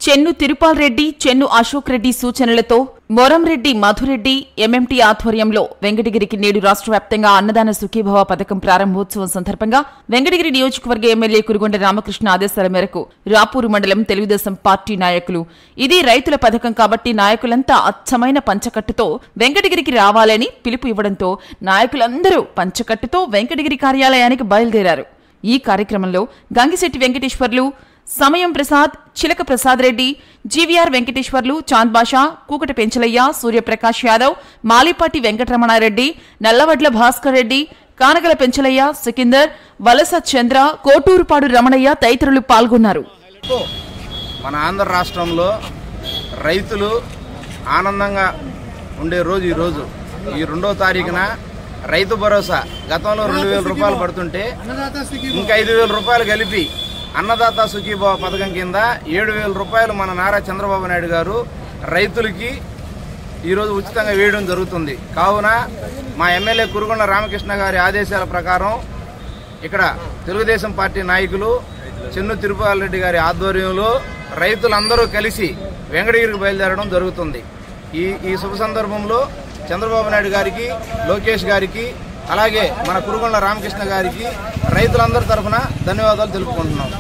చెన్ను తిరుపాల్ రెడ్డి, చెన్ను అశోక్ రెడ్డి సూచనలతో మొరంరెడ్డి మధురెడ్డి ఎంఎంటీ ఆధ్వర్యంలో వెంకటగిరికి నేడు రాష్ట్ర వ్యాప్తంగా అన్నదాన సుఖీభవ పథకం ప్రారంభోత్సవం సందర్భంగా వెంకటగిరి నియోజకవర్గ ఎమ్మెల్యే కురుగొండ రామకృష్ణ ఆదేశాల మేరకు రాపూరు మండలం తెలుగుదేశం పార్టీ నాయకులు ఇది రైతుల పథకం కాబట్టి నాయకులంతా అచ్చమైన పంచకట్టుతో వెంకటగిరికి రావాలని పిలుపు ఇవ్వడంతో నాయకులందరూ పంచకట్టుతో వెంకటగిరి కార్యాలయానికి బయలుదేరారు. ఈ కార్యక్రమంలో గంగిశెట్టి వెంకటేశ్వర్లు, సమయం ప్రసాద్, చిలక ప్రసాద్ రెడ్డి, జీవీఆర్ వెంకటేశ్వర్లు, చాంద్ బాషా, కూకట పెంచలయ్య, సూర్యప్రకాష్ యాదవ్, మాలిపాటి వెంకటరమణారెడ్డి, నల్లవడ్ల భాస్కర్ రెడ్డి, కానగల పెంచలయ్య, సికిందర్, వలస చంద్ర, కోటూరుపాడు రమణయ్య తదితరులు పాల్గొన్నారు. మన ఆంధ్ర రాష్ట్రంలో రైతులు ఆనందంగా ఉండే రోజు ఈరోజు ఈ 2వ తారీఖున రైతు భరోసా గతంలో 2000 రూపాయలు పడుతుంటే ఇంకా 5000 రూపాయలు కలిపి అన్నదాత సుఖీభవ పథకం కింద 7000 రూపాయలు మన నారా చంద్రబాబు నాయుడు గారు రైతులకి ఈరోజు ఉచితంగా వేయడం జరుగుతుంది. కావున మా ఎమ్మెల్యే కురుగొండ రామకృష్ణ గారి ఆదేశాల ప్రకారం ఇక్కడ తెలుగుదేశం పార్టీ నాయకులు చెన్ను తిరుపాల్ రెడ్డి గారి ఆధ్వర్యంలో రైతులందరూ కలిసి వెంకటగిరికి బయలుదేరడం జరుగుతుంది. ఈ శుభ సందర్భంలో చంద్రబాబు నాయుడు గారికి, లోకేష్ గారికి, అలాగే మన కురుగొండ రామకృష్ణ గారికి రైతులందరి తరఫున ధన్యవాదాలు తెలుపుకుంటున్నాం.